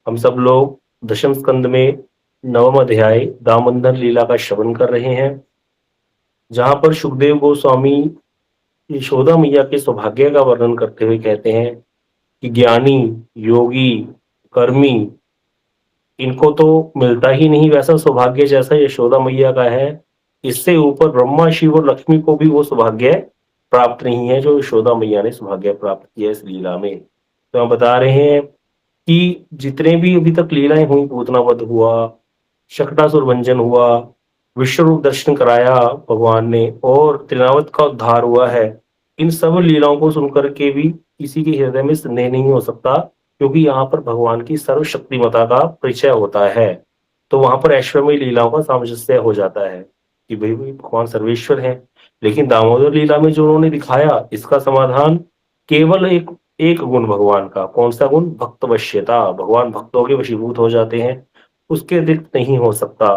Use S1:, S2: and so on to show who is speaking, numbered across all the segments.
S1: हम सब लोग दशम स्कंद में नवम अध्याय दामोदर लीला का श्रवण कर रहे हैं, जहां पर सुखदेव गोस्वामी यशोदा मैया के सौभाग्य का वर्णन करते हुए कहते हैं कि ज्ञानी, योगी, कर्मी इनको तो मिलता ही नहीं वैसा सौभाग्य जैसा यशोदा मैया का है। इससे ऊपर ब्रह्मा, शिव और लक्ष्मी को भी वो सौभाग्य प्राप्त नहीं है जो यशोदा मैया ने सौभाग्य प्राप्त किया इस लीला में। तो हम बता रहे हैं कि जितने भी अभी तक लीलाएं हुई, पूतना वध हुआ, शकटासुर भंजन हुआ, विश्वरूप दर्शन कराया भगवान ने और त्रिनावत का उद्धार हुआ है, इन सब लीलाओं को सुनकर के भी किसी के हृदय में संदेह नहीं हो सकता, क्योंकि यहाँ पर भगवान की सर्वशक्तिमता का परिचय होता है। तो वहां पर ऐश्वर्यमयी लीलाओं का सामंजस्य हो जाता है कि भाई भाई भगवान सर्वेश्वर है। लेकिन दामोदर लीला में जो उन्होंने दिखाया, इसका समाधान केवल एक एक गुण भगवान का, कौन सा गुण? भक्तवश्यता। भगवान भक्तों के वशीभूत हो जाते हैं, उसके अतिरिक्त नहीं हो सकता।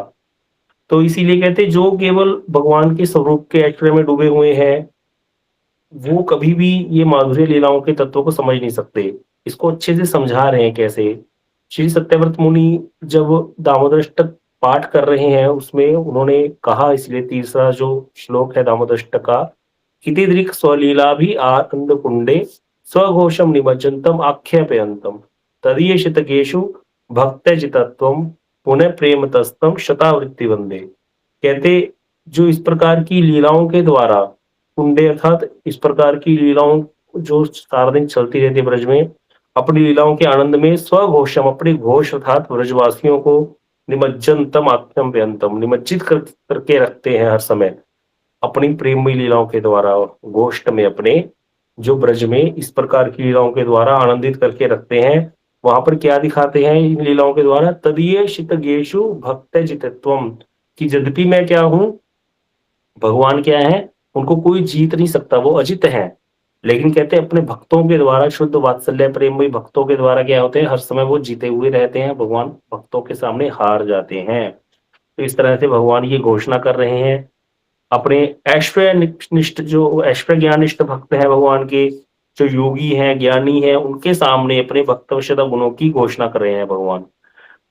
S1: तो इसीलिए कहते हैं जो केवल भगवान के स्वरूप के ऐश्वर्य में डूबे हुए हैं, वो कभी भी ये माधुर्य लीलाओं के तत्वों को समझ नहीं सकते। इसको अच्छे से समझा रहे हैं कैसे। श्री सत्यव्रत मुनि जब दामोदर अष्टक पाठ कर रहे हैं, उसमें उन्होंने कहा, इसलिए तीसरा जो श्लोक है दामोदर अष्टक का, इतिदृक् स्वलीला भी आनंद कुंडे स्वघोषम निमज्जनतम आख्यापयंतम तदीयशितकेषु भक्तजितत्वम पुनः प्रेमतस्तम शतावृत्ति वंदे। कहते जो इस प्रकार की लीलाओं के द्वारा, कुंडे अर्थात इस प्रकार की लीलाओं जो सारा दिन चलती रहती है ब्रज में, अपनी लीलाओं के आनंद में स्वघोषम अपने घोष अर्थात ब्रजवासियों को निमज्जनतम आत्म्यंतम निमज्जित करके रखते हैं हर समय अपनी प्रेममयी लीलाओं के द्वारा। गोष्ठ में अपने जो ब्रज में इस प्रकार की लीलाओं के द्वारा आनंदित करके रखते हैं, वहां पर क्या दिखाते हैं इन लीलाओं के द्वारा? तदीय शितगेशु भक्त जितत्वम, कि यद्यपि मैं क्या हूं, भगवान क्या है, उनको कोई जीत नहीं सकता, वो अजित है। लेकिन कहते हैं अपने भक्तों के द्वारा, शुद्ध वात्सल्य प्रेममयी भक्तों के द्वारा क्या होते हैं, हर समय वो जीते हुए रहते हैं, भगवान भक्तों के सामने हार जाते हैं। तो इस तरह से भगवान ये घोषणा कर रहे हैं अपने ऐश्वर्य निष्ठ, जो ऐश्वर्य ज्ञान निष्ठ भक्त है भगवान के, जो योगी हैं, ज्ञानी हैं, उनके सामने अपने भक्तवश्यता गुणों की घोषणा कर रहे हैं भगवान।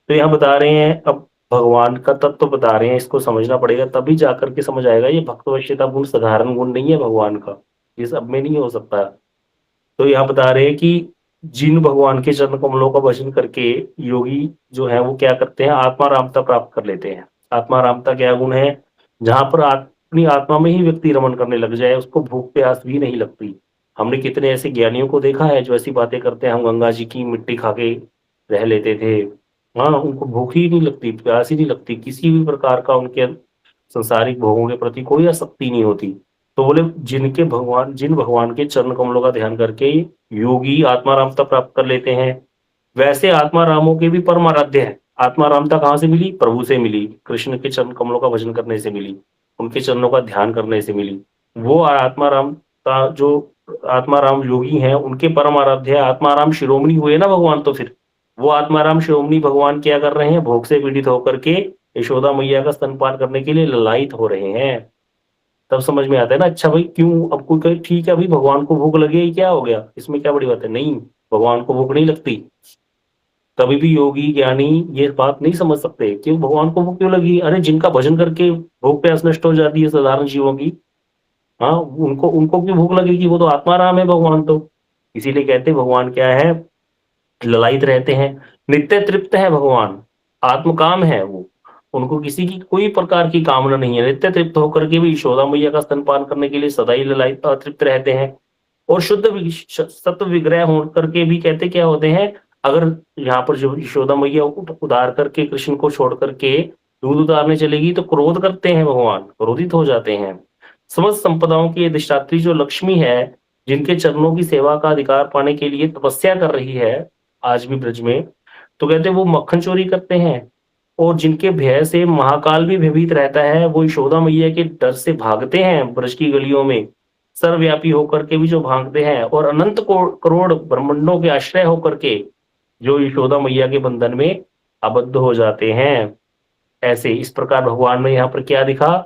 S1: तो यहाँ बता रहे हैं, अब भगवान का तत्व बता रहे हैं, इसको समझना पड़ेगा तभी जाकर के समझ आएगा। ये भक्तवश्यता गुण साधारण गुण नहीं है भगवान का, ये सब में नहीं हो सकता। तो यहाँ बता रहे हैं कि जिन भगवान के चरण कमलों का भजन करके योगी जो है वो क्या करते हैं, आत्मा रामता प्राप्त कर लेते हैं। आत्मा रामता क्या गुण है? जहां पर अपनी आत्मा में ही व्यक्ति रमन करने लग जाए, उसको भूख प्यास भी नहीं लगती। हमने कितने ऐसे ज्ञानियों को देखा है जो ऐसी बातें करते हैं, हम गंगा जी की मिट्टी खा के रह लेते थे। हाँ, उनको भूख ही नहीं लगती, प्यास ही नहीं लगती, किसी भी प्रकार का उनके संसारिक भोगों के प्रति कोई आसक्ति नहीं होती। तो बोले जिन भगवान के चरण कमलों का ध्यान करके योगी आत्मारामता प्राप्त कर लेते हैं, वैसे आत्मारामों के भी परमाराध्य है। आत्मारामता कहाँ से मिली? प्रभु से मिली, कृष्ण के चरण कमलों का भजन करने से मिली, उनके चरणों का ध्यान करने से मिली। वो आत्मारामता जो आत्माराम योगी हैं, उनके परम आराध्य आत्माराम शिरोमणि हुए ना भगवान। तो फिर वो आत्माराम शिरोमणि भगवान क्या कर रहे हैं? भोग से पीड़ित होकर के यशोदा मैया का स्तनपान करने के लिए ललायित हो रहे हैं। तब समझ में आता है ना, अच्छा भाई क्यों? अब कोई कहे ठीक है भाई, भगवान को भूख लगे, क्या हो गया, इसमें क्या बड़ी बात है? नहीं, भगवान को भूख नहीं लगती। कभी भी योगी ज्ञानी ये बात नहीं समझ सकते कि भगवान को भूख क्यों लगी। अरे जिनका भजन करके भूख प्यास नष्ट हो जाती है साधारण जीवों की, हाँ, उनको उनको क्यों भूख लगेगी? वो तो आत्माराम है भगवान। तो इसीलिए कहते हैं भगवान क्या है, ललायित रहते हैं, नित्य तृप्त है भगवान, आत्मकाम है वो, उनको किसी की कोई प्रकार की कामना नहीं है। नित्य तृप्त होकर के भी यशोदा मैया का स्तनपान करने के लिए सदा ही ललायित तृप्त रहते हैं। और सत्व विग्रह होकर के भी कहते क्या होते हैं, अगर यहाँ पर जो यशोदा मैया उतार करके कृष्ण को छोड़ करके दूध उतारने चलेगी तो क्रोध करते हैं भगवान, क्रोधित हो जाते हैं। समस्त संपदाओं की अधिष्ठात्री जो लक्ष्मी है, जिनके चरणों की सेवा का अधिकार पाने के लिए तपस्या कर रही है आज भी ब्रज में, तो कहते वो मक्खन चोरी करते हैं। और जिनके भय से महाकाल भी भयभीत रहता है, वो यशोदा मैया के डर से भागते हैं ब्रज की गलियों में, सर्वव्यापी होकर के भी जो भागते हैं, और अनंत करोड़ ब्रह्मांडों के आश्रय होकर के जो यशोदा मैया के बंधन में आबद्ध हो जाते हैं। ऐसे इस प्रकार भगवान में यहाँ पर क्या दिखा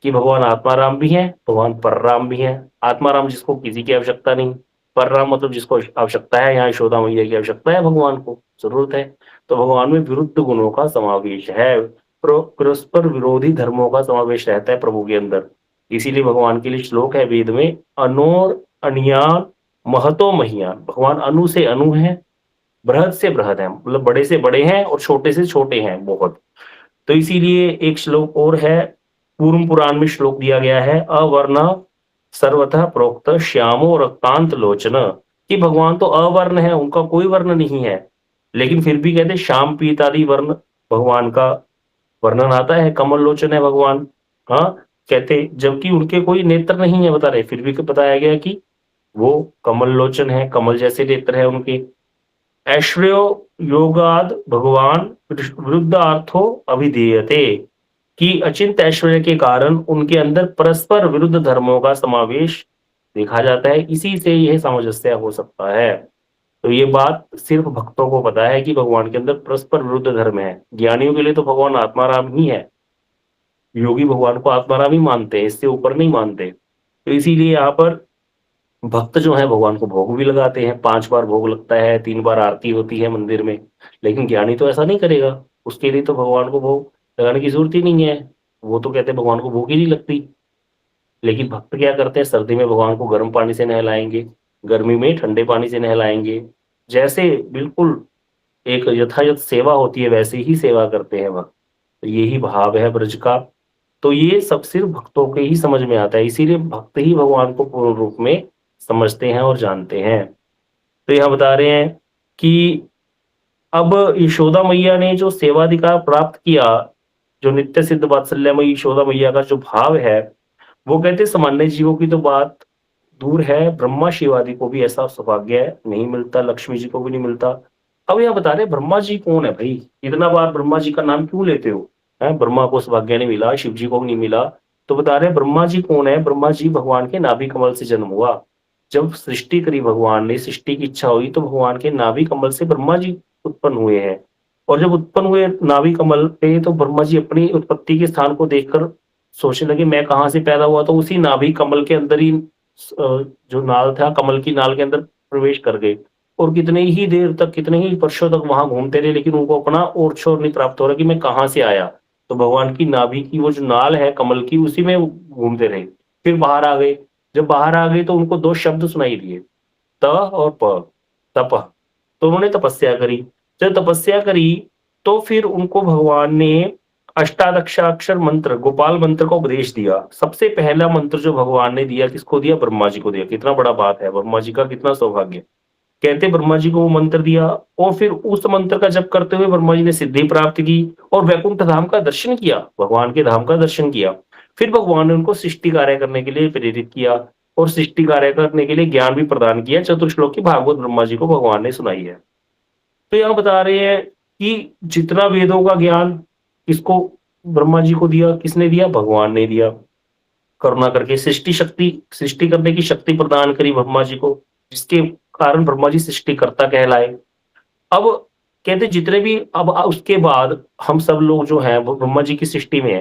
S1: कि भगवान आत्माराम भी हैं, भगवान परराम भी हैं। आत्माराम जिसको किसी की आवश्यकता नहीं, परराम मतलब जिसको आवश्यकता है, यहाँ यशोदा मैया की आवश्यकता है भगवान को। जरूरत है। तो भगवान में विरुद्ध गुणों का समावेश है, परस्पर विरोधी धर्मों का समावेश रहता है प्रभु के अंदर। इसीलिए भगवान के लिए श्लोक है वेद में, अनोर अनियान महतो महियान। भगवान अनु से अनु है, बृहद से बृहद है, मतलब बड़े से बड़े हैं और छोटे से छोटे हैं बहुत। तो इसीलिए एक श्लोक और है, पूर्व पुराण में श्लोक दिया गया है, अवर्ण सर्वथा प्रोक्त श्यामो रक्तांत लोचन, कि भगवान तो अवर्ण है, उनका कोई वर्ण नहीं है, लेकिन फिर भी कहते श्याम पीतादि वर्ण भगवान का वर्णन आता है, कमल लोचन है भगवान। हाँ, कहते जबकि उनके कोई नेत्र नहीं है बता रहे, फिर भी बताया गया कि वो कमल लोचन है, कमल जैसे नेत्र है उनके। ऐश्वर्यो योगाद भगवान विरुद्धार्थो अभिधीयते, कि अचिंत ऐश्वर्य के कारण उनके अंदर परस्पर विरुद्ध धर्मों का समावेश देखा जाता है, इसी से यह सामंजस्य हो सकता है। तो ये बात सिर्फ भक्तों को पता है कि भगवान के अंदर परस्पर विरुद्ध धर्म है। ज्ञानियों के लिए तो भगवान आत्माराम ही है, योगी भगवान को आत्माराम ही मानते हैं, इससे ऊपर नहीं मानते। तो इसीलिए यहाँ पर भक्त जो है भगवान को भोग भी लगाते हैं, 5 बार भोग लगता है, 3 बार आरती होती है मंदिर में। लेकिन ज्ञानी तो ऐसा नहीं करेगा, उसके लिए तो भगवान को भोग लगाने की जरूरत ही नहीं है, वो तो कहते हैं भगवान को भूख ही नहीं लगती। लेकिन भक्त क्या करते हैं, सर्दी में भगवान को गर्म पानी से नहलाएंगे, गर्मी में ठंडे पानी से नहलाएंगे, जैसे बिल्कुल एक यथायथ सेवा होती है वैसे ही सेवा करते हैं भक्त। तो यही भाव है ब्रज का। तो ये सब सिर्फ भक्तों के ही समझ में आता है, इसीलिए भक्त ही भगवान को पूर्ण रूप में समझते हैं और जानते हैं। तो यह बता रहे हैं कि अब यशोदा मैया ने जो सेवाधिकार प्राप्त किया, जो नित्य सिद्ध वात्सल्यमयी यशोदा मैया का जो भाव है, वो कहते सामान्य जीवों की तो बात दूर है, ब्रह्मा शिव आदि को भी ऐसा सौभाग्य नहीं मिलता, लक्ष्मी जी को भी नहीं मिलता। अब यह बता रहे ब्रह्मा जी कौन है भाई, इतना बार ब्रह्मा जी का नाम क्यों लेते हो? है, ब्रह्मा को सौभाग्य नहीं मिला, शिव जी को भी नहीं मिला, तो बता रहे ब्रह्मा जी कौन है? ब्रह्मा जी भगवान के नाभि कमल से जन्म हुआ। जब सृष्टि करी भगवान ने, सृष्टि की इच्छा हुई, तो भगवान के नाभि कमल से ब्रह्मा जी उत्पन्न हुए हैं। और जब उत्पन्न हुए नाभि कमल पे, तो ब्रह्मा जी अपनी उत्पत्ति के स्थान को देखकर सोचने लगे मैं कहाँ से पैदा हुआ, तो उसी नाभि कमल के अंदर ही जो नाल था, कमल की नाल के अंदर प्रवेश कर गए। और कितने ही देर तक, कितने ही वर्षों तक वहां घूमते रहे, लेकिन उनको अपना और छोर नहीं प्राप्त हो रहा कि मैं कहाँ से आया। तो भगवान की नाभि की वो जो नाल है कमल की, उसी में घूमते रहे। फिर बाहर आ गए, जब बाहर आ गए तो उनको 2 शब्द सुनाई दिए, त और प, तप। तो उन्होंने तपस्या करी। जब तपस्या करी तो फिर उनको भगवान ने अष्टादशाक्षर मंत्र, गोपाल मंत्र का उपदेश दिया। सबसे पहला मंत्र जो भगवान ने दिया, किसको दिया? ब्रह्मा जी को दिया। कितना बड़ा बात है, ब्रह्मा जी का कितना सौभाग्य। कहते ब्रह्मा जी को वो मंत्र दिया, और फिर उस मंत्र का जप करते हुए ब्रह्मा जी ने सिद्धि प्राप्त की और वैकुंठ धाम का दर्शन किया, भगवान के धाम का दर्शन किया। फिर भगवान ने उनको सृष्टि कार्य करने के लिए प्रेरित किया और सृष्टि कार्य करने के लिए ज्ञान भी प्रदान किया। चतुर्श्लोक की भागवत ब्रह्मा जी को भगवान ने सुनाई है। तो यहाँ बता रहे हैं कि जितना वेदों का ज्ञान किसको ब्रह्मा जी को दिया, किसने दिया? भगवान ने दिया। करुणा करके सृष्टि शक्ति, सृष्टि करने की शक्ति प्रदान करी ब्रह्मा जी को, जिसके कारण ब्रह्मा जी सृष्टिकर्ता कहलाए। अब कहते जितने भी, अब उसके बाद हम सब लोग जो हैं वो ब्रह्मा जी की सृष्टि में है,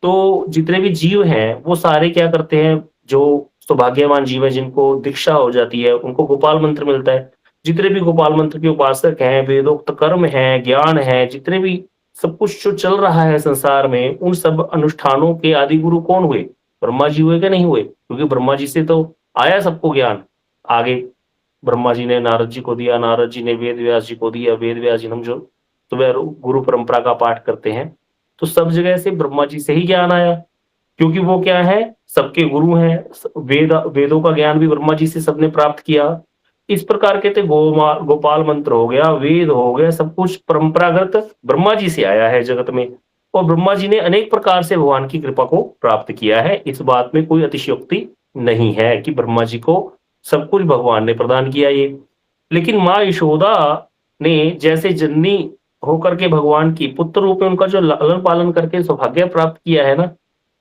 S1: तो जितने भी जीव हैं वो सारे क्या करते हैं, जो सौभाग्यवान जीव है जिनको दीक्षा हो जाती है, उनको गोपाल मंत्र मिलता है। जितने भी गोपाल मंत्र के उपासक हैं, वेदोक्त कर्म है, ज्ञान है, जितने भी सब कुछ जो चल रहा है संसार में, उन सब अनुष्ठानों के आदि गुरु कौन हुए? ब्रह्मा जी हुए कि नहीं हुए? क्योंकि ब्रह्मा जी से तो आया सबको ज्ञान। आगे ब्रह्मा जी ने नारद जी को दिया, नारद जी ने वेद व्यास जी को दिया, वेद व्यास जी, हम जो सुबह गुरु परंपरा का पाठ करते हैं, तो सब जगह से ब्रह्मा जी से ही ज्ञान आया, क्योंकि वो क्या है, सबके गुरु हैं। वेदों का ज्ञान भी ब्रह्मा जी से सबने प्राप्त किया। इस प्रकार के थे गोपाल मंत्र हो गया, वेद हो गया, सब कुछ परंपरागत ब्रह्मा जी से आया है जगत में। और ब्रह्मा जी ने अनेक प्रकार से भगवान की कृपा को प्राप्त किया है। इस बात में कोई अतिशयोक्ति नहीं है कि ब्रह्मा जी को सब कुछ भगवान ने प्रदान किया ये। लेकिन माँ यशोदा ने जैसे जननी होकर के भगवान की पुत्र रूप में उनका जो लालन पालन करके सौभाग्य प्राप्त किया है ना,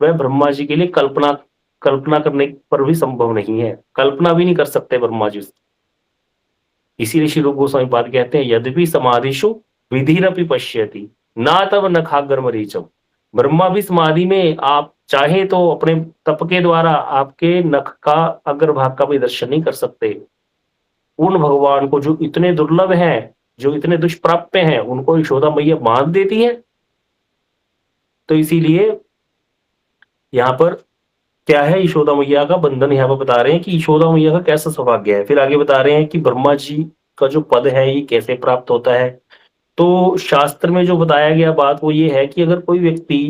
S1: वह ब्रह्मा जी के लिए कल्पना कल्पना करने पर भी संभव नहीं है, कल्पना भी नहीं कर सकते ब्रह्मा जी। इसीलिए श्री रूप गोस्वामी पाद कहते हैं, यद्यपि समाधिषु विधिरपि पश्यति ना तब नखाग्र मरीचम। ब्रह्मा भी समाधि में आप चाहे तो अपने तप के द्वारा आपके नख का अग्रभाग का भी दर्शन नहीं कर सकते। उन भगवान को जो इतने दुर्लभ हैं, जो इतने दुष्प्राप्य हैं उनको यशोदा मैया बांध देती है। तो इसीलिए यहाँ पर क्या है, यशोदा मैया का बंधन यहाँ पर बता रहे हैं कि यशोदा मैया का कैसा सौभाग्य है। फिर आगे बता रहे हैं कि ब्रह्मा जी का जो पद है ये कैसे प्राप्त होता है। तो शास्त्र में जो बताया गया बात वो ये है कि अगर कोई व्यक्ति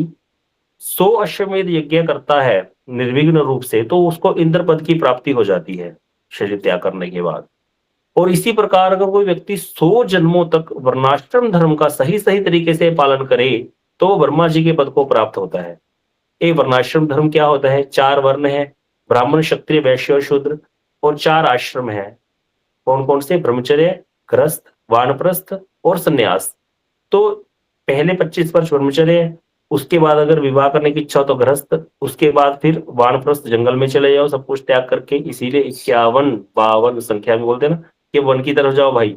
S1: 100 अश्वमेध यज्ञ करता है निर्विघ्न रूप से, तो उसको इंद्र पद की प्राप्ति हो जाती है शरीर त्याग करने के बाद। और इसी प्रकार अगर कोई व्यक्ति 100 जन्मों तक वर्णाश्रम धर्म का सही सही तरीके से पालन करे तो वो ब्रह्मा जी के पद को प्राप्त होता है। एक वर्णाश्रम धर्म क्या होता है? 4 वर्ण है, ब्राह्मण क्षत्रिय वैश्य और शूद्र, और 4 आश्रम है। कौन कौन से? ब्रह्मचर्य, गृहस्थ, वानप्रस्थ और संन्यास। तो पहले 25 वर्ष ब्रह्मचर्य, उसके बाद अगर विवाह करने की इच्छा हो तो गृहस्थ, उसके बाद फिर वानप्रस्थ, जंगल में चले जाओ सब कुछ त्याग करके। इसीलिए 51 52 संख्या में बोलते हैं ना कि वन की तरफ जाओ भाई।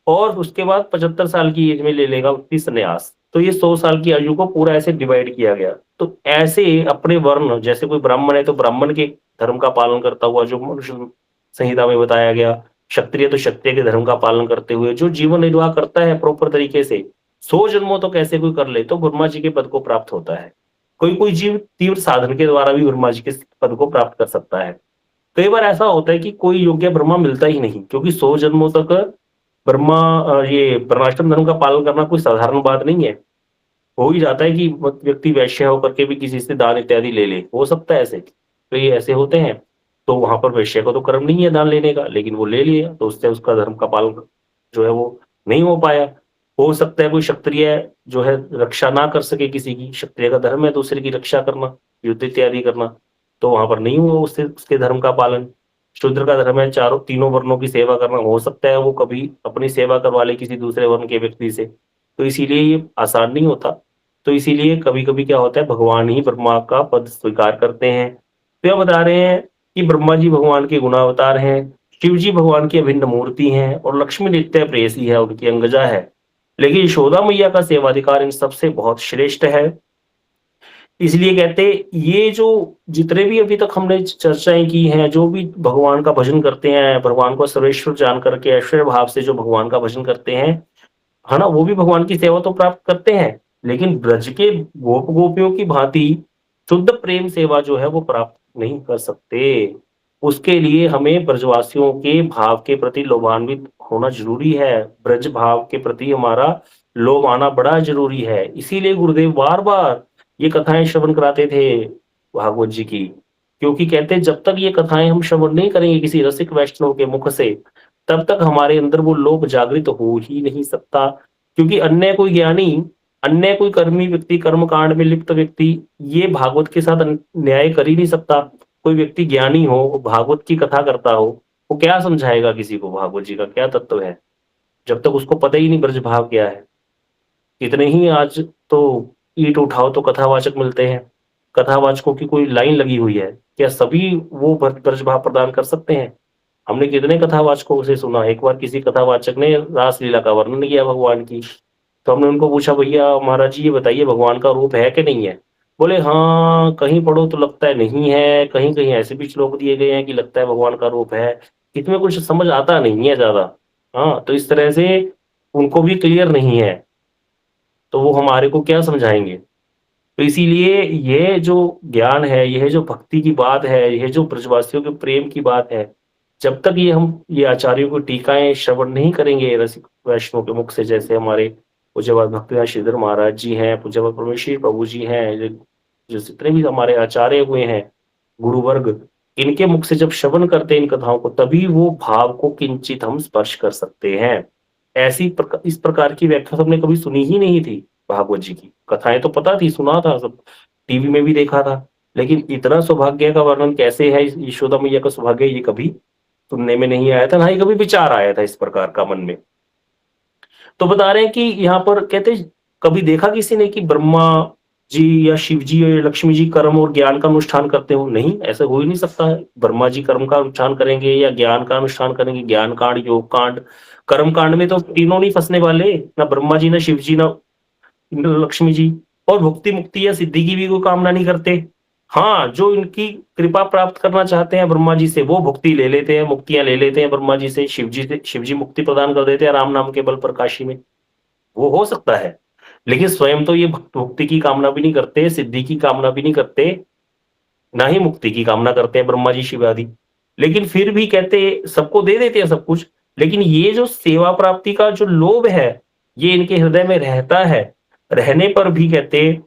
S1: और उसके बाद 75 साल की एज में ले लेगा व्यक्ति संन्यास। तो ये 100 साल की आयु को पूरा ऐसे डिवाइड किया गया। तो ऐसे अपने वर्ण, जैसे कोई ब्राह्मण है तो ब्राह्मण के धर्म का पालन करता हुआ जो मनुष्य संहिता में बताया गया, क्षत्रिय तो क्षत्रिय के धर्म का पालन करते हुए जो जीवन निर्वाह करता है प्रॉपर तरीके से, 100 जन्मों तो कैसे कोई कर ले तो ब्रह्मा जी के पद को प्राप्त होता है। कोई कोई जीव तीव्र साधन के द्वारा भी ब्रह्मा जी के पद को प्राप्त कर सकता है। कई बार ऐसा होता है कि कोई योग्य ब्रह्मा मिलता ही नहीं, क्योंकि 100 जन्मों तक ब्रह्मा ये वर्णाश्रम धर्म का पालन करना कोई साधारण बात नहीं है। हो ही जाता है कि व्यक्ति वैश्य होकर के भी किसी से दान इत्यादि ले ले, हो सकता है ऐसे, तो ये ऐसे होते हैं। तो वहां पर वैश्य को तो कर्म नहीं है दान लेने का, लेकिन वो ले लिया तो उससे उसका धर्म का पालन जो है वो नहीं हो पाया। हो सकता है कोई क्षत्रिय जो है रक्षा ना कर सके किसी की, क्षत्रिय का धर्म है दूसरे की रक्षा करना, युद्ध इत्यादि करना, तो वहां पर नहीं हुआ उससे उसके धर्म का पालन। शूद्र का धर्म है चारों तीनों वर्णों की सेवा करना, हो सकता है वो कभी अपनी सेवा करवा ले किसी दूसरे वर्ण के व्यक्ति से, तो इसीलिए ये आसान नहीं होता। तो इसीलिए कभी कभी क्या होता है, भगवान ही ब्रह्मा का पद स्वीकार करते हैं। तो यह बता रहे हैं कि ब्रह्मा जी भगवान के गुणावतार हैं, शिव जी भगवान की अभिन्न मूर्ति हैं, और लक्ष्मी नित्य प्रेयसी है, उनकी अंगजा है। लेकिन यशोदा मैया का सेवाधिकार इन सबसे बहुत श्रेष्ठ है। इसलिए कहते ये जो जितने भी अभी तक हमने चर्चाएं की हैं, जो भी भगवान का भजन करते हैं, भगवान को सर्वेश्वर जान करके ऐश्वर्य भाव से जो भगवान का भजन करते हैं, है ना, वो भी भगवान की सेवा तो प्राप्त करते हैं, लेकिन ब्रज के गोप गोपियों की भांति शुद्ध प्रेम सेवा जो है वो प्राप्त नहीं कर सकते। उसके लिए हमें ब्रजवासियों के भाव के प्रति लोभान्वित होना जरूरी है, ब्रज भाव के प्रति हमारा लोभ आना बड़ा जरूरी है। इसीलिए गुरुदेव बार बार ये कथाएं श्रवण कराते थे भागवत जी की, क्योंकि कहते जब तक ये कथाएं हम श्रवण नहीं करेंगे किसी रसिक वैष्णव के मुख से, तब तक हमारे अंदर वो लोभ जागृत हो ही नहीं सकता। क्योंकि अन्य कोई ज्ञानी, अन्य कोई कर्मी व्यक्ति, कर्म कांड में लिप्त व्यक्ति ये भागवत के साथ न्याय कर ही नहीं सकता। कोई व्यक्ति ज्ञानी हो, भागवत की कथा करता हो, वो क्या समझाएगा किसी को भागवत जी का क्या तत्व है, जब तक उसको पता ही नहीं ब्रज भाव क्या है। इतने ही आज तो ईंट उठाओ तो कथावाचक मिलते हैं, कथावाचकों की कोई लाइन लगी हुई है, क्या सभी वो ब्रज भाव प्रदान कर सकते हैं? हमने कितने कथावाचकों से सुना। एक बार किसी कथावाचक ने रासलीला का वर्णन किया भगवान की, तो हमने उनको पूछा, भैया महाराज जी ये बताइए भगवान का रूप है कि नहीं है? बोले हाँ, कहीं पढ़ो तो लगता है नहीं है, कहीं कहीं ऐसे भी श्लोक दिए गए हैं कि लगता है भगवान का रूप है। इसमें कुछ समझ आता नहीं है ज्यादा। हाँ, तो इस तरह से उनको भी क्लियर नहीं है, तो वो हमारे को क्या समझाएंगे? तो इसीलिए ये जो ज्ञान है, यह जो भक्ति की बात है, यह जो ब्रजवासियों के प्रेम की बात है, जब तक ये आचार्यों को टीकाएं श्रवण नहीं करेंगे रसिक वैष्णव के मुख से, जैसे हमारे पूज्यपाद भक्तिनाथ श्रीधर महाराज जी हैं, पूज्यपाद परमेश्वर प्रभु जी हैं, जो जितने भी हमारे आचार्य हुए हैं गुरु वर्ग, इनके मुख से जब श्रवण करते हैं इन कथाओं को, तभी वो भाव को किंचित हम स्पर्श कर सकते हैं। इस प्रकार की व्याख्या हमने कभी सुनी ही नहीं थी भागवत जी की। कथाएं तो पता थी, सुना था, सब टीवी में भी देखा था, लेकिन इतना सौभाग्य का वर्णन कैसे है यशोदा मैया का सौभाग्य, ये कभी सुनने में नहीं आया था, ना ही कभी विचार आया था इस प्रकार का मन में। तो बता रहे हैं कि यहाँ पर कहते कभी देखा किसी ने कि ब्रह्मा जी या शिव जी या लक्ष्मी जी कर्म और ज्ञान का अनुष्ठान करते हो? नहीं, ऐसा हो ही नहीं सकता है। ब्रह्मा जी कर्म का अनुष्ठान करेंगे या ज्ञान का अनुष्ठान करेंगे, ज्ञान कांड, योग कांड, कर्म कांड में तो तीनों नहीं फंसने वाले, ना ब्रह्मा जी, ना शिव जी, ना लक्ष्मी जी। और भुक्ति मुक्ति या सिद्धि की भी कोई कामना नहीं करते। हाँ, जो इनकी कृपा प्राप्त करना चाहते हैं ब्रह्मा जी से, वो भुक्ति ले लेते हैं, मुक्तियाँ ले लेते हैं ब्रह्मा जी से, शिव जी मुक्ति प्रदान कर देते हैं राम नाम के बल पर काशी में, वो हो सकता है। लेकिन स्वयं तो ये मुक्ति की कामना भी नहीं करते, सिद्धि की कामना भी नहीं करते, ना ही मुक्ति की कामना करते हैं ब्रह्मा जी, शिव आदि। लेकिन फिर भी कहते सबको दे देते हैं सब कुछ, लेकिन ये जो सेवा प्राप्ति का जो लोभ है, ये इनके हृदय में रहता है। रहने पर भी कहते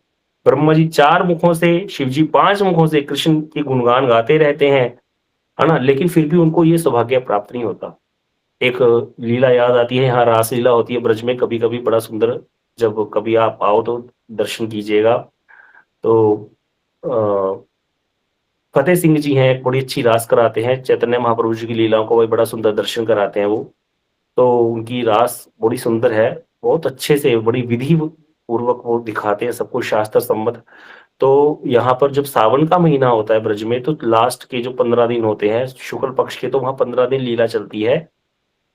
S1: ब्रह्मा जी 4 मुखों से, शिव जी 5 मुखों से कृष्ण के गुणगान गाते रहते हैं, है ना? लेकिन फिर भी उनको ये सौभाग्य प्राप्त नहीं होता। एक लीला याद आती है, यहाँ रास लीला होती है ब्रज में कभी-कभी, बड़ा सुंदर। जब कभी आप आओ तो दर्शन कीजिएगा। तो अ, फतेह सिंह जी हैं, एक बड़ी अच्छी रास कराते हैं, चैतन्य महाप्रभु जी की लीलाओं को, वो बड़ा सुंदर दर्शन कराते हैं वो। तो उनकी रास बड़ी सुंदर है, बहुत अच्छे से, बड़ी विधि पूर्वक वो दिखाते हैं सब कुछ शास्त्र सम्मत। तो यहाँ पर जब सावन का महीना होता है ब्रज में, तो लास्ट के जो 15 दिन होते हैं, शुक्ल पक्ष के, तो वहाँ 15 दिन लीला चलती है।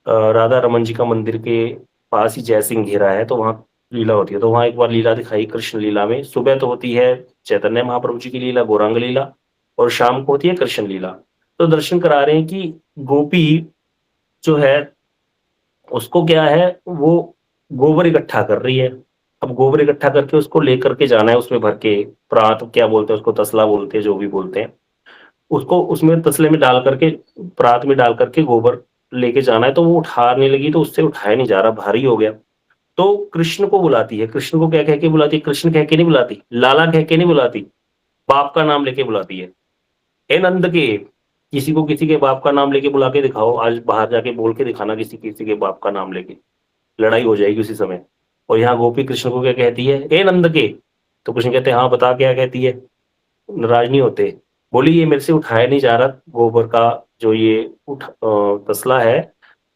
S1: राधा रमन जी का मंदिर के पास ही जयसिंह घेरा है, तो वहाँ लीला होती है। तो वहाँ एक बार लीला दिखाई कृष्ण लीला में। सुबह तो होती है चैतन्य महाप्रभु जी की लीला, गौरांग लीला, और शाम को होती है कृष्ण लीला। तो दर्शन करा रहे हैं कि गोपी जो है, उसको क्या है, वो गोबर इकट्ठा कर रही है। अब गोबर इकट्ठा करके उसको लेकर के जाना है, उसमें भर के, प्रात क्या बोलते हैं उसको, तसला बोलते हैं, जो भी बोलते हैं। उसको उसमें तसले में डाल करके, परात में डाल करके गोबर लेके जाना है। तो वो उठाने लगी, तो उससे उठाया नहीं जा रहा, भारी हो गया। तो कृष्ण को बुलाती है। कृष्ण को क्या कह के बुलाती है? कृष्ण कह के नहीं बुलाती, लाला कह के नहीं बुलाती, बाप का नाम लेके बुलाती है। ए नंद के, किसी को किसी के बाप का नाम लेके बुला के दिखाओ, आज बाहर जाके बोल के दिखाना किसी किसी के बाप का नाम लेके, लड़ाई हो जाएगी उसी समय। और यहाँ गोपी कृष्ण को क्या कहती है? ए नंद के। तो कृष्ण कहते हैं हाँ बता क्या कहती है। नाराज नहीं होते। बोली ये मेरे से उठाया नहीं जा रहा गोबर का, जो ये तसला है,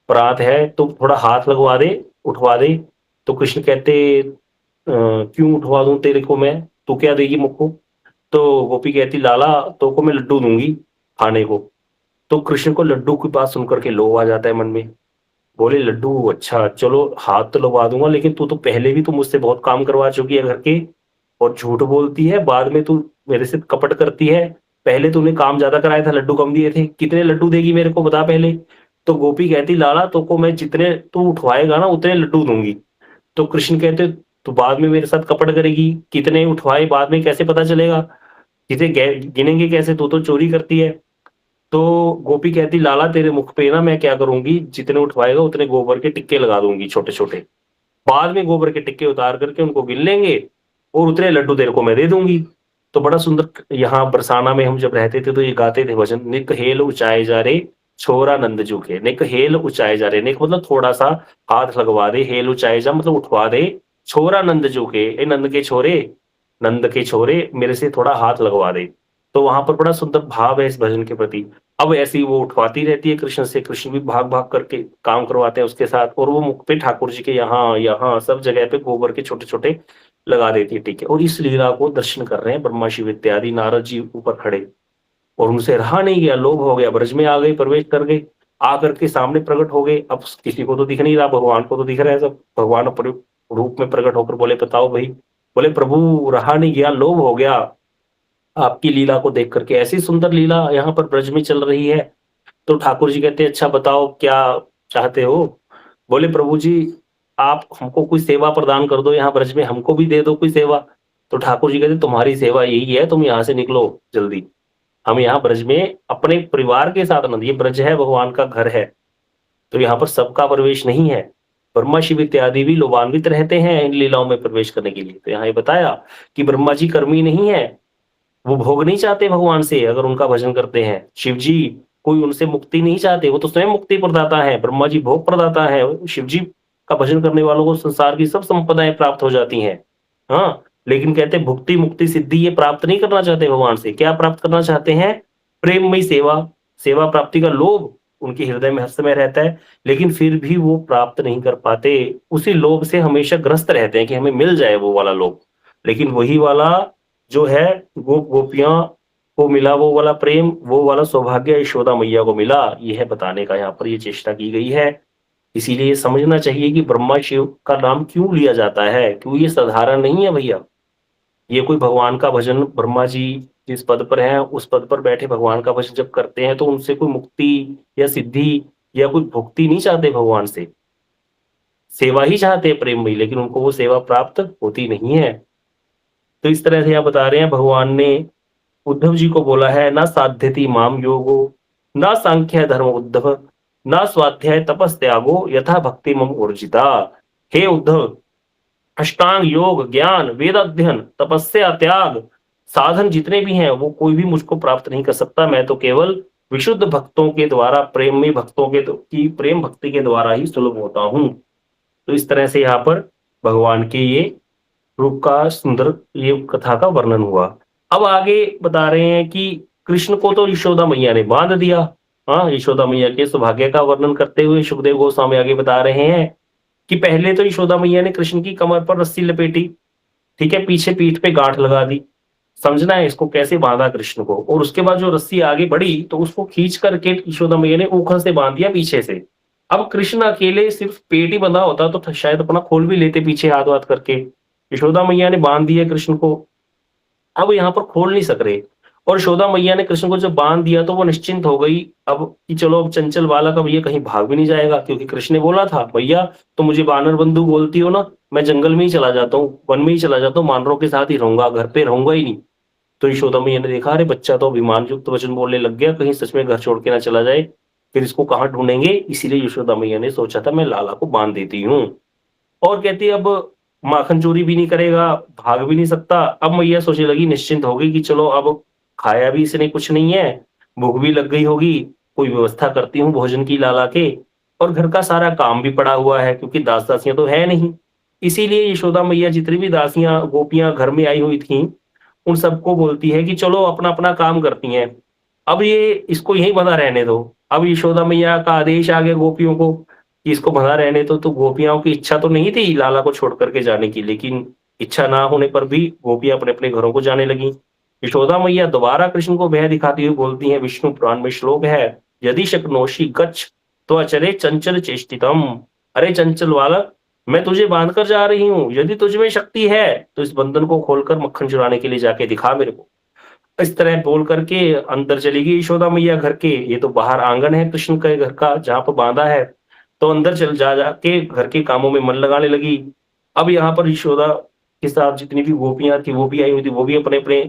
S1: परात है, तो थोड़ा हाथ लगवा दे, उठवा दे। तो कृष्ण कहते क्यों उठवा दूं तेरे को मैं, तू क्या देगी मुझको? तो गोपी कहती लाला तो को मैं लड्डू दूंगी खाने को। तो कृष्ण को लड्डू की बात सुनकर के लोभ आ जाता है मन में। बोले लड्डू, अच्छा चलो हाथ तो लगवा दूंगा, लेकिन तू तो पहले भी तो मुझसे बहुत काम करवा चुकी है घर के, और झूठ बोलती है, बाद में तू मेरे से कपट करती है। पहले तूने काम ज्यादा कराया था, लड्डू कम दिए थे, कितने लड्डू देगी मेरे को बता पहले। तो गोपी कहती लाला तो को मैं जितने तू उठवाएगा ना उतने लड्डू दूंगी। तो कृष्ण कहते तू बाद में मेरे साथ कपट करेगी, कितने उठवाए बाद में कैसे पता चलेगा, किसे गिनेंगे कैसे, तू तो चोरी करती है। तो गोपी कहती लाला तेरे मुख पे ना मैं क्या करूंगी, जितने उठवाएगा उतने गोबर के टिक्के लगा दूंगी छोटे छोटे, बाद में गोबर के टिक्के उतार करके उनको गिन लेंगे, और उतने लड्डू तेरे को मैं दे दूंगी। तो बड़ा सुंदर, यहाँ बरसाना में हम जब रहते थे तो ये गाते थे भजन, निक हेल ऊंचाए जा रे छोरा नंद जू के। निक हेल ऊंचाए जा रे, निक मतलब थोड़ा सा हाथ लगवा दे, हेल ऊंचाए जा मतलब उठवा दे, छोरा नंद जू के, ए नंद के छोरे, नंद के छोरे मेरे से थोड़ा हाथ लगवा दे। तो वहां पर बड़ा सुंदर भाव है इस भजन के प्रति। अब ऐसे ही वो उठवाती रहती है कृष्ण से, कृष्ण भी भाग भाग करके काम करवाते हैं उसके साथ, और वो मुख पे ठाकुर जी के यहाँ यहाँ सब जगह पे गोबर के छोटे छोटे लगा देती है, ठीक है। और इस लीला को दर्शन कर रहे हैं ब्रह्मा शिव इत्यादि, नारद जी ऊपर खड़े, और उनसे रहा नहीं गया, लोभ हो गया, ब्रज में आ गए, प्रवेश कर गए, आकर के सामने प्रकट हो गए। अब किसी को तो दिख नहीं रहा, भगवान को तो दिख रहा है सब। भगवान अपने रूप में प्रकट होकर बोले बताओ भाई। बोले प्रभु रहा नहीं गया, लोभ हो गया आपकी लीला को देख करके, ऐसी सुंदर लीला यहाँ पर ब्रज में चल रही है। तो ठाकुर जी कहते हैं अच्छा बताओ क्या चाहते हो? बोले प्रभु जी आप हमको कोई सेवा प्रदान कर दो, यहाँ ब्रज में हमको भी दे दो कोई सेवा। तो ठाकुर जी कहते तुम्हारी सेवा यही है, तुम यहाँ से निकलो जल्दी। हम यहाँ ब्रज में अपने परिवार के साथ आनंद, ये ब्रज है भगवान का घर है, तो यहाँ पर सबका प्रवेश नहीं है। ब्रह्मा शिव इत्यादि भी लोभान्वित रहते हैं इन लीलाओं में प्रवेश करने के लिए। तो यहाँ ये बताया कि ब्रह्मा जी कर्मी नहीं है, वो भोग नहीं चाहते भगवान से, अगर उनका भजन करते हैं। शिव जी कोई उनसे मुक्ति नहीं चाहते, वो तो स्वयं मुक्ति प्रदाता है। ब्रह्मा जी भोग प्रदाता है, शिव जी का भजन करने वालों को संसार की सब संपदाएं प्राप्त हो जाती हैं। हाँ, लेकिन कहते हैं भुक्ति मुक्ति सिद्धि ये प्राप्त नहीं करना चाहते भगवान से। क्या प्राप्त करना चाहते हैं? प्रेममयी सेवा, सेवा प्राप्ति का लोभ उनके हृदय में हर समय रहता है, लेकिन फिर भी वो प्राप्त नहीं कर पाते। उसी लोभ से हमेशा ग्रस्त रहते हैं कि हमें मिल जाए वो वाला लोभ। लेकिन वही वाला जो है, गोपियां को मिला वो वाला प्रेम, वो वाला सौभाग्य यशोदा मैया को मिला, यह है बताने का यहाँ पर ये चेष्टा की गई है। इसीलिए समझना चाहिए कि ब्रह्मा शिव का नाम क्यों लिया जाता है, क्यों ये साधारण नहीं है भैया। ये कोई भगवान का भजन ब्रह्मा जी जिस पद पर हैं, उस पद पर बैठे भगवान का भजन जब करते हैं, तो उनसे कोई मुक्ति या सिद्धि या कोई भुक्ति नहीं चाहते भगवान से। सेवा ही चाहते हैं प्रेम में, लेकिन उनको वो सेवा प्राप्त होती नहीं है। तो इस तरह से यहाँ बता रहे हैं भगवान ने उद्धव जी को बोला है, ना साध्यति माम योगो, ना सांख्य धर्म उद्धव, ना स्वाध्याय तपस्त्यागो यथा भक्ति मम ऊर्जिता। हे उद्धव, अष्टांग योग, ज्ञान, वेद अध्ययन, तपस्या, त्याग, साधन जितने भी हैं वो कोई भी मुझको प्राप्त नहीं कर सकता। मैं तो केवल विशुद्ध भक्तों के द्वारा, प्रेमी भक्तों के की प्रेम भक्ति के द्वारा ही सुलभ होता हूँ। तो इस तरह से यहाँ पर भगवान के ये रूप का सुंदर ये कथा का वर्णन हुआ। अब आगे बता रहे हैं कि कृष्ण को तो यशोदा मैया ने बांध दिया। हाँ, यशोदा मैया के सौभाग्य का वर्णन करते हुए सुखदेव गोस्वामी आगे बता रहे हैं कि पहले तो यशोदा मैया ने कृष्ण की कमर पर रस्सी लपेटी, ठीक है, पीछे पीठ पे गांठ लगा दी। समझना है इसको कैसे बांधा कृष्ण को, और उसके बाद जो रस्सी आगे बढ़ी तो उसको खींच करके यशोदा मैया ने उखल से बांध दिया पीछे से। अब कृष्ण अकेले सिर्फ पेट ही बंधा होता तो शायद अपना खोल भी लेते पीछे हाथ वाथ करके। यशोदा मैया ने बांध दिया कृष्ण को, अब यहाँ पर खोल नहीं सक रहे। और यशोदा मैया ने कृष्ण को जब बांध दिया तो वो निश्चिंत हो गई अब कि चलो अब चंचल बालक अब ये कहीं भाग भी नहीं जाएगा, क्योंकि कृष्ण ने बोला था, भैया तो मुझे बानर बंधु बोलती हो ना, मैं जंगल में ही चला जाता हूँ, वन में ही चला जाता हूँ, मानरों के साथ ही रहूंगा, घर पे रहूंगा ही नहीं। तो यशोदा मैया ने देखा, अरे बच्चा तो अभिमान युक्त वचन बोलने लग गया, कहीं सच में घर छोड़ के ना चला जाए, फिर इसको कहाँ ढूंढेंगे। इसीलिए यशोदा मैया ने सोचा था मैं लाला को बांध देती हूँ। और कहती अब माखन चोरी भी नहीं करेगा, भाग भी नहीं सकता। अब मैया सोचने लगी, निश्चिंत हो गई कि चलो अब खाया भी इसने कुछ नहीं है, भूख भी लग गई होगी, कोई व्यवस्था करती हूँ भोजन की लाला के। और घर का सारा काम भी पड़ा हुआ है क्योंकि दास दासियां तो है नहीं। इसीलिए यशोदा मैया जितनी भी दासियां गोपियां घर में आई हुई थी उन सबको बोलती है कि चलो अपना अपना काम करती हैं, अब ये इसको यहीं बंधा रहने दो। अब यशोदा मैया का आदेश आ गया गोपियों को कि इसको बंधा रहने दो। तो गोपियाओं की इच्छा तो नहीं थी लाला को छोड़ करके जाने की, लेकिन इच्छा ना होने पर भी गोपियां अपने अपने घरों को जाने लगी। यशोदा मैया दोबारा कृष्ण को भय दिखाती हुई बोलती है, विष्णु पुराण में श्लोक है, यदि शक्नोषि गच्छ तो अचरे चंचल चेष्टितम। अरे चंचल बालक, मैं तुझे बांध कर जा रही हूँ, यदि तुझ में शक्ति है तो इस बंधन को खोलकर मक्खन चुराने के लिए जाके दिखा मेरे को। इस तरह बोल करके अंदर चली गई यशोदा मैया घर के। ये तो बाहर आंगन है कृष्ण के घर का जहां पर बांधा है, तो अंदर चल जा जाके घर के कामों में मन लगाने लगी। अब यहाँ पर यशोदा के साथ जितनी भी गोपियां थी वो भी आई हुई थी, वो भी अपने अपने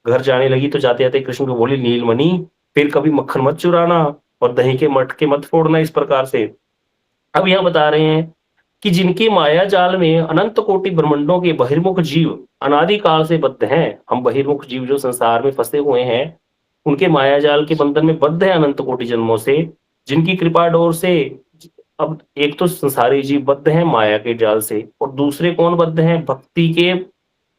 S1: घर जाने लगी। तो जाते जाते कृष्ण को बोली, नीलमणि फिर कभी मक्खन मत चुराना और दही के मटके मत फोड़ना इस प्रकार से। अब यहाँ बता रहे हैं कि जिनके माया जाल में अनंत कोटि ब्रह्मांडों के बहिर्मुख जीव अनादि काल से बद्ध हैं, हम बहिर्मुख जीव जो संसार में फंसे हुए हैं उनके माया जाल के बंधन में बद्ध है अनंत कोटि जन्मों से, जिनकी कृपा डोर से। अब एक तो संसारी जीव बद्ध है माया के जाल से, और दूसरे कौन बद्ध हैं, भक्ति के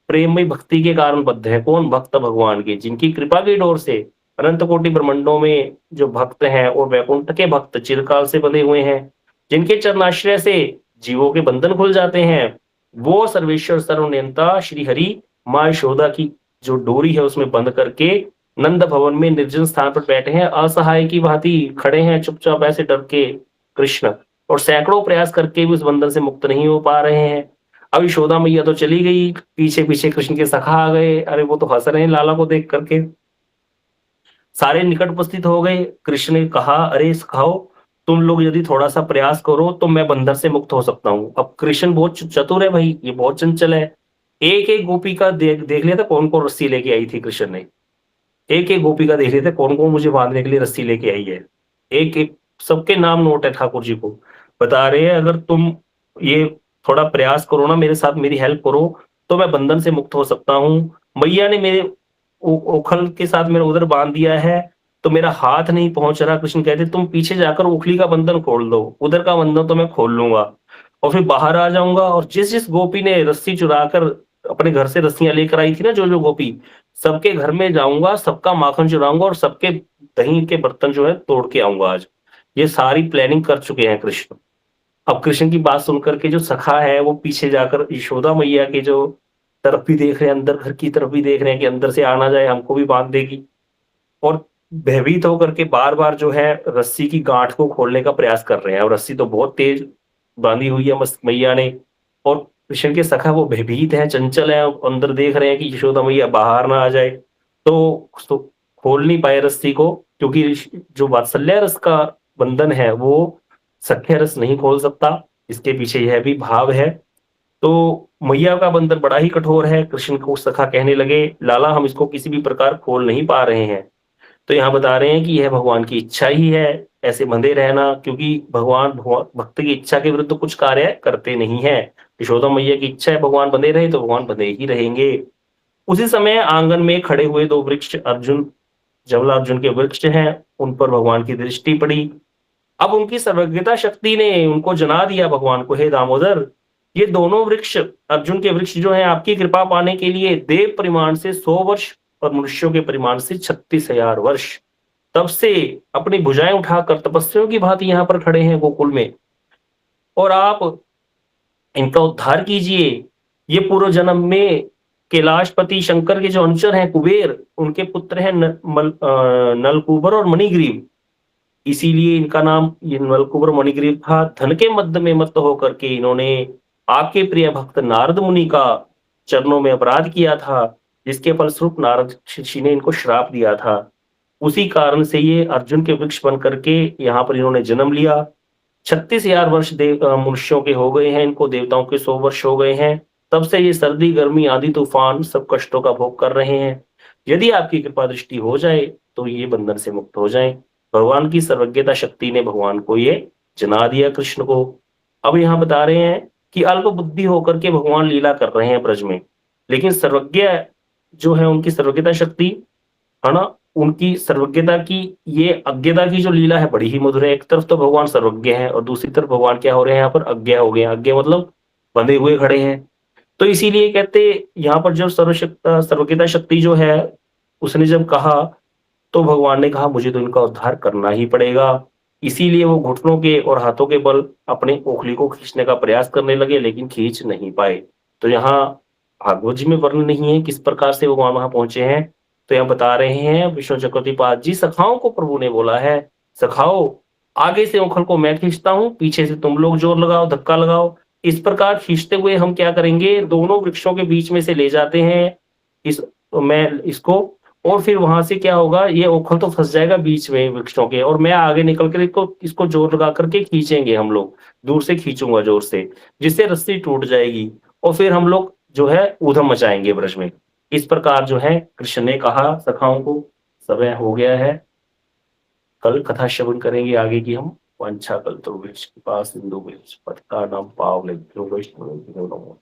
S1: प्रेम में भक्ति के कारण बद्ध है। कौन, भक्त भगवान के, जिनकी कृपा की डोर से अनंत कोटि ब्रह्मांडों में जो भक्त हैं और वैकुंठ के भक्त चिरकाल से बंधे हुए हैं, जिनके चरणाश्रय से जीवों के बंधन खुल जाते हैं, वो सर्वेश्वर सर्वनियंता श्री हरि माँ यशोदा की जो डोरी है उसमें बंध करके नंद भवन में निर्जन स्थान पर बैठे हैं, असहाय की भांति खड़े हैं चुपचाप ऐसे डर के कृष्ण, और सैकड़ों प्रयास करके भी उस बंधन से मुक्त नहीं हो पा रहे हैं। अब यशोदा मैया तो चली गई, पीछे पीछे कृष्ण के सखा आ गए। अरे वो तो हंस रहे हैं लाला को देख करके, सारे निकट उपस्थित हो गए। कृष्ण ने कहा, अरे सखाओ, तुम लोग यदि थोड़ा सा प्रयास करो तो मैं बंधन से मुक्त हो सकता हूँ। अब कृष्ण बहुत चतुर है भाई, ये बहुत चंचल है। एक एक गोपी का देख लिया था कौन कौन रस्सी लेके आई थी कृष्ण ने, एक एक गोपी का देख लिया था कौन कौन मुझे बांधने के लिए रस्सी लेके आई है। एक एक सबके नाम नोट है ठाकुर जी को। बता रहे हैं अगर तुम ये थोड़ा प्रयास करो ना, मेरे साथ मेरी हेल्प करो, तो मैं बंधन से मुक्त हो सकता हूँ। मैया ने मेरे ओखल के साथ मेरा उधर बांध दिया है तो मेरा हाथ नहीं पहुंच रहा। कृष्ण कहते तुम पीछे जाकर उखली का बंधन खोल दो, उधर का बंधन तो मैं खोल लूंगा और फिर बाहर आ जाऊंगा। और जिस जिस गोपी ने रस्सी चुराकर अपने घर से रस्सियां लेकर आई थी ना, जो जो गोपी, सबके घर में जाऊंगा, सबका माखन चुराऊंगा और सबके दही के बर्तन जो है तोड़ के आऊंगा आज। ये सारी प्लानिंग कर चुके हैं कृष्ण। अब कृष्ण की बात सुनकर के जो सखा है वो पीछे जाकर यशोदा मैया के जो तरफ भी देख रहे हैं, अंदर घर की तरफ भी देख रहे हैं कि अंदर से आना जाए, हमको भी बांध देगी। और भयभीत होकर के बार बार जो है रस्सी की गांठ को खोलने का प्रयास कर रहे हैं, और रस्सी तो बहुत तेज बांधी हुई है मस्त मैया ने। और कृष्ण के सखा वो भयभीत है, चंचल है, अंदर देख रहे हैं कि यशोदा मैया बाहर ना आ जाए। तो खोल नहीं पाए रस्सी को, क्योंकि जो वात्सल्य रस का बंधन है वो सख्य रस नहीं खोल सकता। इसके पीछे यह भी भाव है। तो मैया का बंधन बड़ा ही कठोर है। कृष्ण को सखा कहने लगे, लाला हम इसको किसी भी प्रकार खोल नहीं पा रहे हैं। तो यहाँ बता रहे हैं कि यह भगवान की इच्छा ही है, ऐसे बंधे रहना, क्योंकि भगवान भक्त की इच्छा के विरुद्ध कुछ कार्य करते नहीं है। यशोदा मैया की इच्छा है भगवान बंधे रहे, तो भगवान बंधे ही रहेंगे। उसी समय आंगन में खड़े हुए दो वृक्ष, अर्जुन जमला अर्जुन के वृक्ष हैं, उन पर भगवान की दृष्टि पड़ी। अब उनकी सर्वज्ञता शक्ति ने उनको जना दिया भगवान को, हे दामोदर, ये दोनों वृक्ष, अर्जुन के वृक्ष जो हैं, आपकी कृपा पाने के लिए देव परिमाण से 100 वर्ष और मनुष्यों के परिमाण से 36,000 वर्ष तब से अपनी भुजाएं उठाकर तपस्वियों की भांति यहाँ पर खड़े हैं गोकुल में, और आप इनका उद्धार कीजिए। ये पूर्व जन्म में कैलाशपति शंकर के जो अनुचर हैं कुबेर, उनके पुत्र हैं नलकूबर और मणिग्रीव, इसीलिए इनका नाम ये नलकूबर मणिग्रीव था। धन के मद में मत होकर के इन्होंने आपके प्रिय भक्त नारद मुनि का चरणों में अपराध किया था, जिसके फलस्वरूप नारद ऋषि ने इनको श्राप दिया था। उसी कारण से ये अर्जुन के वृक्ष बन करके यहाँ पर इन्होंने जन्म लिया। 36,000 वर्ष मनुष्यों के हो गए हैं, इनको देवताओं के 100 वर्ष हो गए हैं। तब से ये सर्दी गर्मी आदि तूफान सब कष्टों का भोग कर रहे हैं। यदि आपकी कृपा दृष्टि हो जाए तो ये बंधन से मुक्त हो जाएं। भगवान की सर्वज्ञता शक्ति ने भगवान को ये जना दिया, कृष्ण को। अब यहाँ बता रहे हैं कि अल्प बुद्धि होकर के भगवान लीला कर रहे हैं ब्रज में, लेकिन सर्वज्ञ जो है उनकी सर्वज्ञता शक्ति है ना, उनकी सर्वज्ञता की ये अज्ञता की जो लीला है बड़ी ही मधुर है। एक तरफ तो भगवान सर्वज्ञ है और दूसरी तरफ भगवान क्या हो रहे हैं यहाँ पर, अज्ञ हो गए। अज्ञ मतलब बंधे हुए खड़े हैं। तो इसीलिए कहते यहाँ पर जो सर्वज्ञता शक्ति जो है, उसने जब कहा तो भगवान ने कहा मुझे तो इनका उद्धार करना ही पड़ेगा। इसीलिए वो घुटनों के और हाथों के बल अपने ओखली को खींचने का प्रयास करने लगे, लेकिन खींच नहीं पाए। तो यहाँ भागवत जी में वर्णन नहीं है किस प्रकार से भगवान वहां पहुंचे हैं। तो यहाँ बता रहे हैं विष्णु चक्रवर्तीपाद जी, सखाओं को प्रभु ने बोला है, सखाओ आगे से ओखल को मैं खींचता हूं, पीछे से तुम लोग जोर लगाओ, धक्का लगाओ। इस प्रकार खींचते हुए हम क्या करेंगे, दोनों वृक्षों के बीच में से ले जाते हैं इस मैं इसको, और फिर वहां से क्या होगा, ये ओखल तो फंस जाएगा बीच में वृक्षों के, और मैं आगे निकल कर इसको जोर लगा करके खींचेंगे हम लोग। दूर से खींचूंगा जोर से, जिससे रस्सी टूट जाएगी, और फिर हम लोग जो है ऊधम मचाएंगे ब्रज में। इस प्रकार जो है कृष्ण ने कहा सखाओं को। समय हो गया है, कल कथा श्रवण करेंगे आगे की हम। वांछा कल्पतरुभ्यश्च कृपा सिंधुभ्यश्च पतितानां पावनेभ्यो वैष्णवेभ्यो नमो।